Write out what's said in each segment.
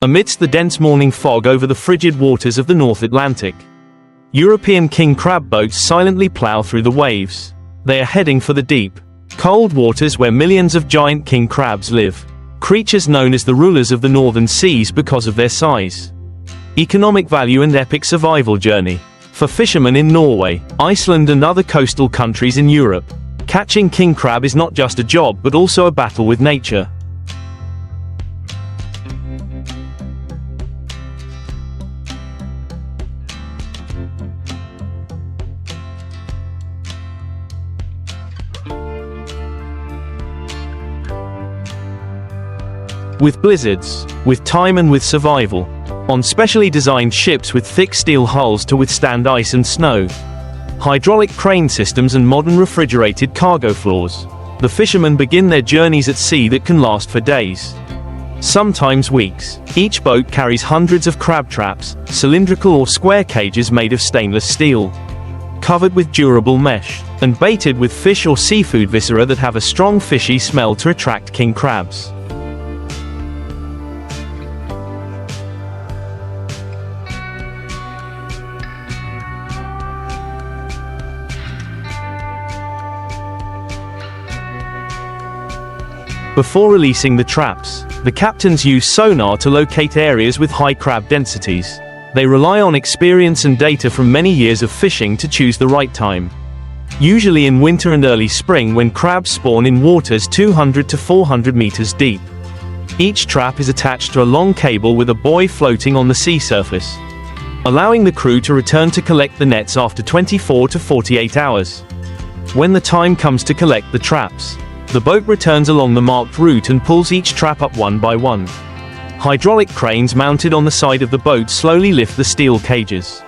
amidst the dense morning fog over the frigid waters of the North Atlantic. European king crab boats silently plow through the waves. They are heading for the deep, cold waters where millions of giant king crabs live, creatures known as the rulers of the northern seas because of their size, economic value and epic survival journey. For fishermen in Norway, Iceland and other coastal countries in Europe, catching king crab is not just a job but also a battle with nature. With blizzards, with time and with survival. On specially designed ships with thick steel hulls to withstand ice and snow. Hydraulic crane systems and modern refrigerated cargo floors. The fishermen begin their journeys at sea that can last for days, sometimes weeks. Each boat carries hundreds of crab traps, cylindrical or square cages made of stainless steel, covered with durable mesh, and baited with fish or seafood viscera that have a strong fishy smell to attract king crabs. Before releasing the traps, the captains use sonar to locate areas with high crab densities. They rely on experience and data from many years of fishing to choose the right time. Usually in winter and early spring when crabs spawn in waters 200 to 400 meters deep. Each trap is attached to a long cable with a buoy floating on the sea surface, allowing the crew to return to collect the nets after 24 to 48 hours. When the time comes to collect the traps, the boat returns along the marked route and pulls each trap up one by one. Hydraulic cranes mounted on the side of the boat slowly lift the steel cages.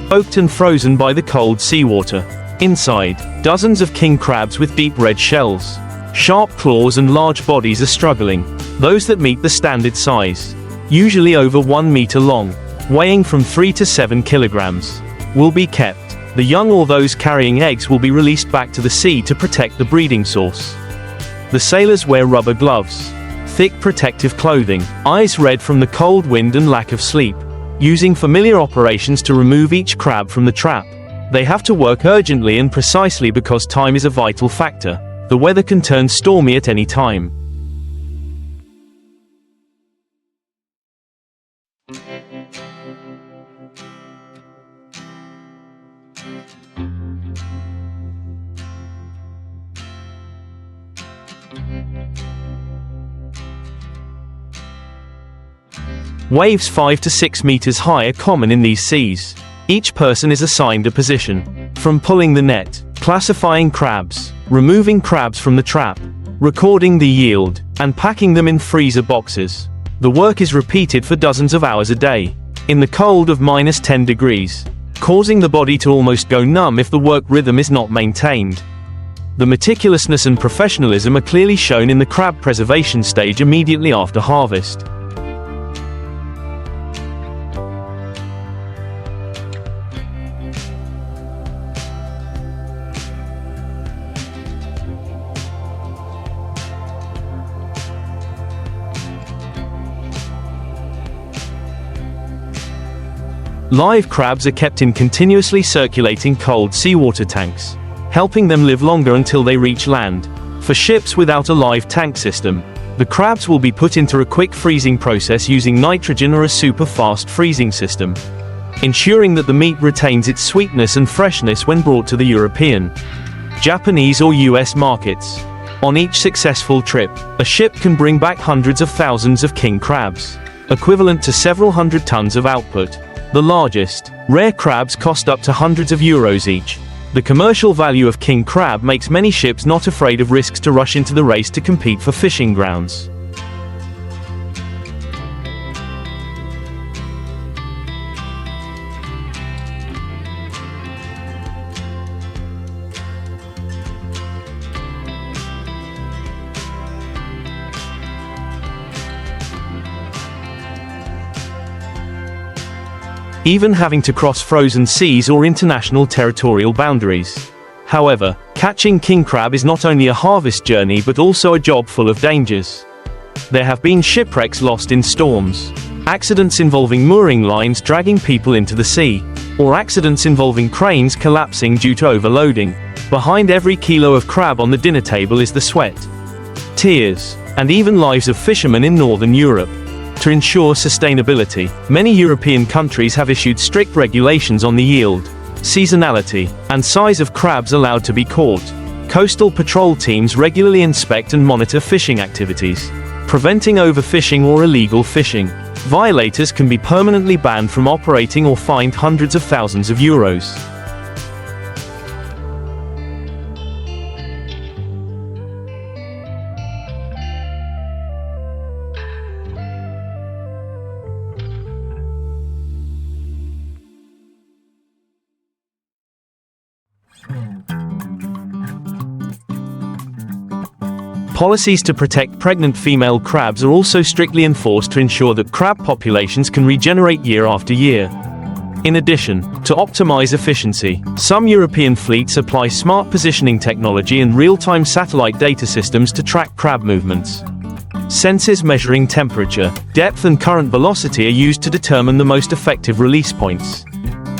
Soaked and frozen by the cold seawater. Inside, dozens of king crabs with deep red shells, sharp claws and large bodies are struggling. Those that meet the standard size, usually over 1 meter long, weighing from 3 to 7 kilograms, will be kept. The young or those carrying eggs will be released back to the sea to protect the breeding source. The sailors wear rubber gloves, thick protective clothing, eyes red from the cold wind and lack of sleep, using familiar operations to remove each crab from the trap. They have to work urgently and precisely because time is a vital factor. The weather can turn stormy at any time. Waves 5 to 6 meters high are common in these seas. Each person is assigned a position. From pulling the net, classifying crabs, removing crabs from the trap, recording the yield, and packing them in freezer boxes. The work is repeated for dozens of hours a day, in the cold of -10 degrees, causing the body to almost go numb if the work rhythm is not maintained. The meticulousness and professionalism are clearly shown in the crab preservation stage immediately after harvest. Live crabs are kept in continuously circulating cold seawater tanks, helping them live longer until they reach land. For ships without a live tank system, the crabs will be put into a quick freezing process using nitrogen or a super fast freezing system, ensuring that the meat retains its sweetness and freshness when brought to the European, Japanese or US markets. On each successful trip, a ship can bring back hundreds of thousands of king crabs, equivalent to several hundred tons of output. The largest, rare crabs cost up to hundreds of euros each. The commercial value of king crab makes many ships not afraid of risks to rush into the race to compete for fishing grounds. even having to cross frozen seas or international territorial boundaries. However, catching king crab is not only a harvest journey but also a job full of dangers. There have been shipwrecks lost in storms, accidents involving mooring lines dragging people into the sea, or accidents involving cranes collapsing due to overloading. Behind every kilo of crab on the dinner table is the sweat, tears, and even lives of fishermen in Northern Europe. To ensure sustainability, many European countries have issued strict regulations on the yield, seasonality, and size of crabs allowed to be caught. Coastal patrol teams regularly inspect and monitor fishing activities, preventing overfishing or illegal fishing. Violators can be permanently banned from operating or fined hundreds of thousands of euros. Policies to protect pregnant female crabs are also strictly enforced to ensure that crab populations can regenerate year after year. In addition, to optimize efficiency, some European fleets apply smart positioning technology and real-time satellite data systems to track crab movements. Sensors measuring temperature, depth and current velocity are used to determine the most effective release points.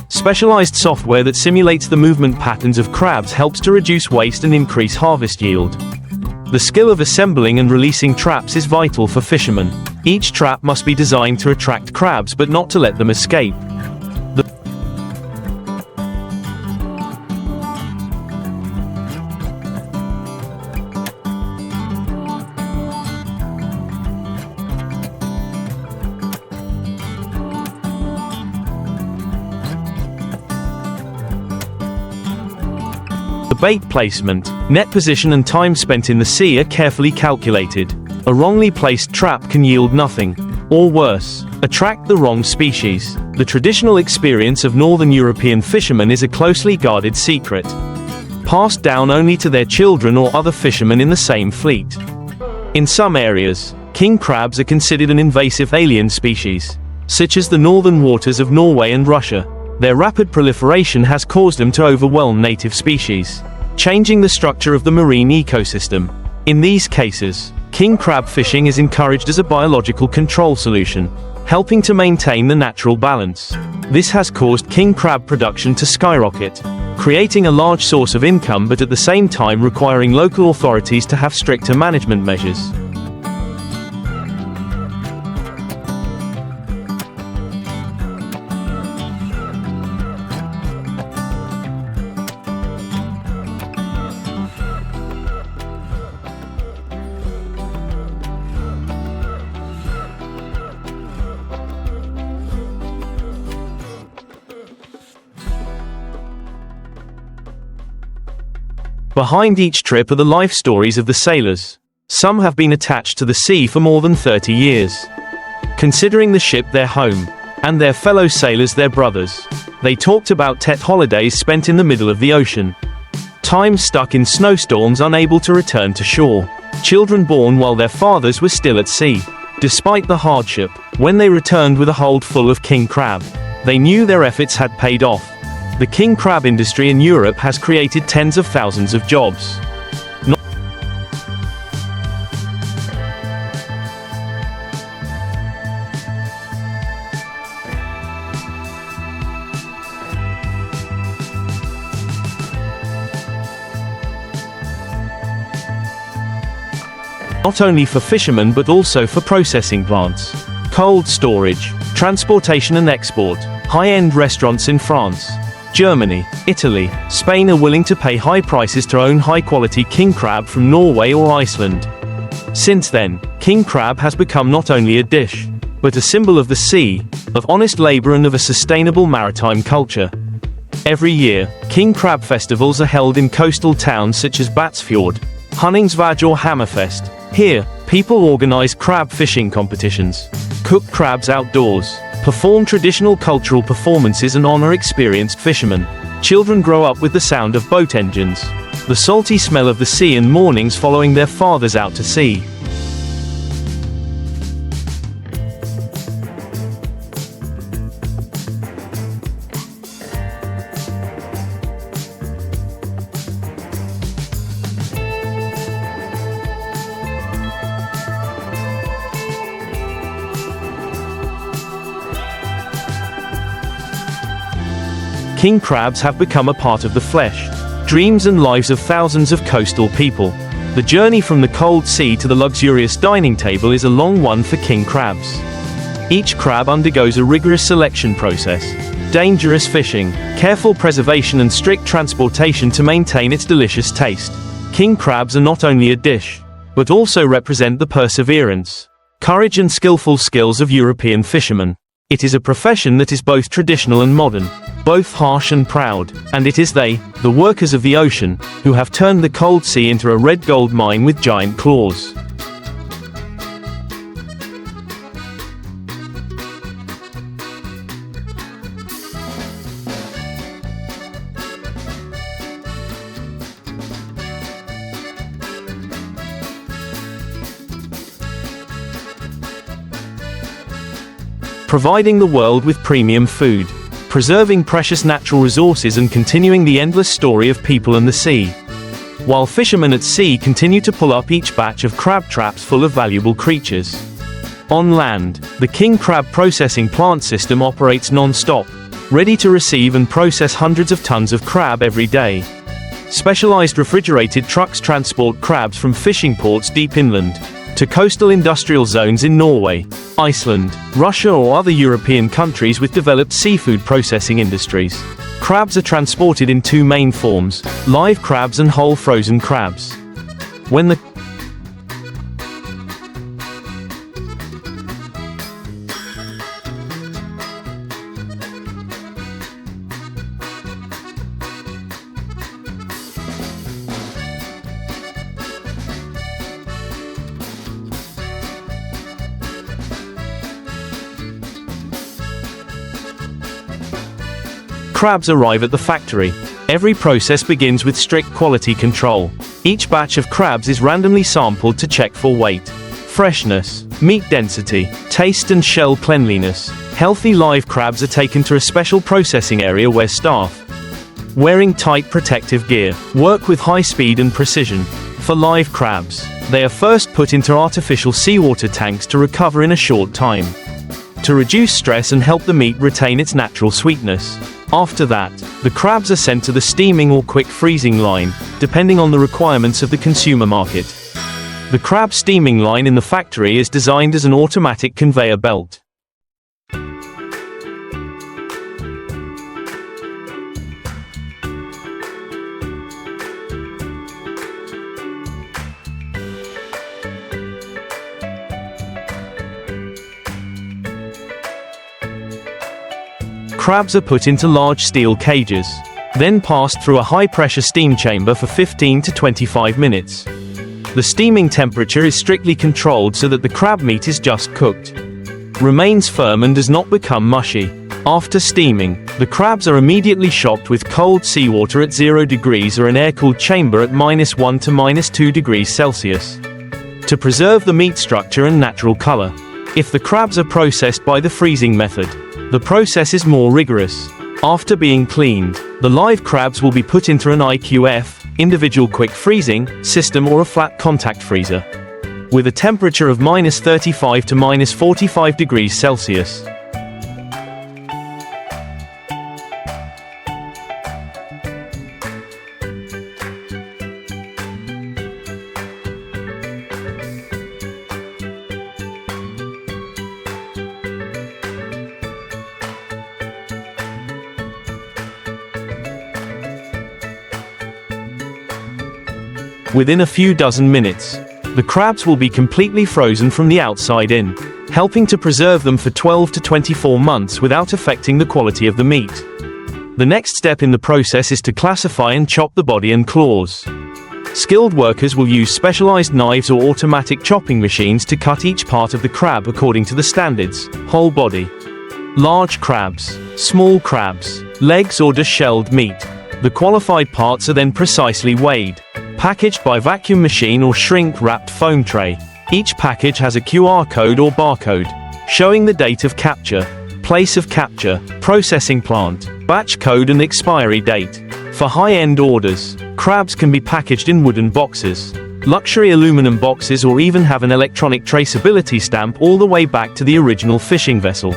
Specialized software that simulates the movement patterns of crabs helps to reduce waste and increase harvest yield. The skill of assembling and releasing traps is vital for fishermen. Each trap must be designed to attract crabs but not to let them escape. Bait placement, net position and time spent in the sea are carefully calculated. A wrongly placed trap can yield nothing, or worse, attract the wrong species. The traditional experience of Northern European fishermen is a closely guarded secret, passed down only to their children or other fishermen in the same fleet. In some areas, king crabs are considered an invasive alien species, such as the northern waters of Norway and Russia. Their rapid proliferation has caused them to overwhelm native species, changing the structure of the marine ecosystem. In these cases, king crab fishing is encouraged as a biological control solution, helping to maintain the natural balance. This has caused king crab production to skyrocket, creating a large source of income but at the same time requiring local authorities to have stricter management measures. Behind each trip are the life stories of the sailors. Some have been attached to the sea for more than 30 years, considering the ship their home, and their fellow sailors their brothers. They talked about holidays spent in the middle of the ocean, times stuck in snowstorms unable to return to shore, children born while their fathers were still at sea. Despite the hardship, when they returned with a hold full of king crab, they knew their efforts had paid off. The king crab industry in Europe has created tens of thousands of jobs. Not only for fishermen but also for processing plants, cold storage, transportation and export. High-end restaurants in France, Germany, Italy, Spain are willing to pay high prices to own high-quality king crab from Norway or Iceland. Since then, king crab has become not only a dish, but a symbol of the sea, of honest labor and of a sustainable maritime culture. Every year, king crab festivals are held in coastal towns such as Batsfjord, Hunningsvåg or Hammerfest. Here, people organize crab fishing competitions, cook crabs outdoors, perform traditional cultural performances and honor experienced fishermen. Children grow up with the sound of boat engines, the salty smell of the sea and mornings following their fathers out to sea. king crabs have become a part of the flesh, dreams and lives of thousands of coastal people. The journey from the cold sea to the luxurious dining table is a long one for king crabs. Each crab undergoes a rigorous selection process, dangerous fishing, careful preservation and strict transportation to maintain its delicious taste. King crabs are not only a dish, but also represent the perseverance, courage and skillful skills of European fishermen. It is a profession that is both traditional and modern, both harsh and proud, and it is they, the workers of the ocean, who have turned the cold sea into a red gold mine with giant claws. Providing the world with premium food, preserving precious natural resources and continuing the endless story of people and the sea. While fishermen at sea continue to pull up each batch of crab traps full of valuable creatures. On land, the king crab processing plant system operates non-stop, ready to receive and process hundreds of tons of crab every day. Specialized refrigerated trucks transport crabs from fishing ports deep inland to coastal industrial zones in Norway, Iceland, Russia or other European countries with developed seafood processing industries. Crabs are transported in two main forms, live crabs and whole frozen crabs. When the crabs arrive at the factory, every process begins with strict quality control. Each batch of crabs is randomly sampled to check for weight, freshness, meat density, taste and shell cleanliness. Healthy live crabs are taken to a special processing area where staff, wearing tight protective gear, work with high speed and precision. For live crabs, they are first put into artificial seawater tanks to recover in a short time, to reduce stress and help the meat retain its natural sweetness. After that, the crabs are sent to the steaming or quick freezing line, depending on the requirements of the consumer market. The crab steaming line in the factory is designed as an automatic conveyor belt. Crabs are put into large steel cages, then passed through a high-pressure steam chamber for 15 to 25 minutes. The steaming temperature is strictly controlled so that the crab meat is just cooked, remains firm and does not become mushy. After steaming, the crabs are immediately shocked with cold seawater at 0 degrees or an air-cooled chamber at -1 to -2 degrees Celsius, to preserve the meat structure and natural color. If the crabs are processed by the freezing method, the process is more rigorous. After being cleaned, the live crabs will be put into an IQF, individual quick freezing, system or a flat contact freezer, with a temperature of -35 to -45 degrees Celsius. Within a few dozen minutes, the crabs will be completely frozen from the outside in, helping to preserve them for 12 to 24 months without affecting the quality of the meat. The next step in the process is to classify and chop the body and claws. Skilled workers will use specialized knives or automatic chopping machines to cut each part of the crab according to the standards: whole body, large crabs, small crabs, legs or dishelled meat. The qualified parts are then precisely weighed, packaged by vacuum machine or shrink-wrapped foam tray. Each package has a QR code or barcode, showing the date of capture, place of capture, processing plant, batch code and expiry date. For high-end orders, crabs can be packaged in wooden boxes, luxury aluminum boxes or even have an electronic traceability stamp all the way back to the original fishing vessel.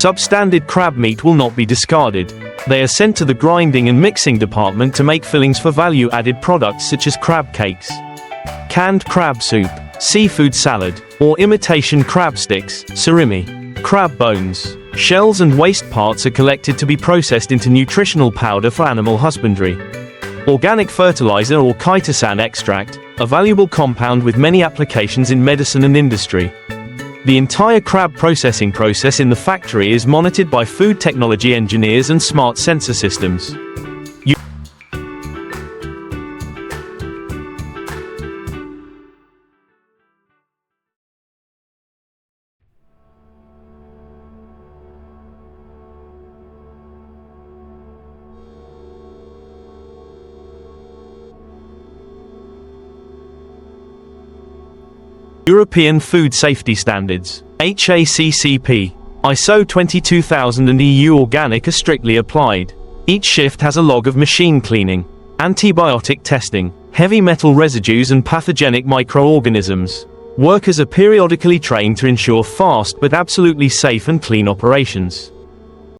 Substandard crab meat will not be discarded. They are sent to the grinding and mixing department to make fillings for value-added products such as crab cakes, canned crab soup, seafood salad, or imitation crab sticks, surimi. Crab bones, shells and waste parts are collected to be processed into nutritional powder for animal husbandry. Organic fertilizer or chitosan extract, a valuable compound with many applications in medicine and industry. The entire crab processing process in the factory is monitored by food technology engineers and smart sensor systems. European Food Safety Standards, HACCP, ISO 22000 and EU Organic are strictly applied. Each shift has a log of machine cleaning, antibiotic testing, heavy metal residues and pathogenic microorganisms. Workers are periodically trained to ensure fast but absolutely safe and clean operations.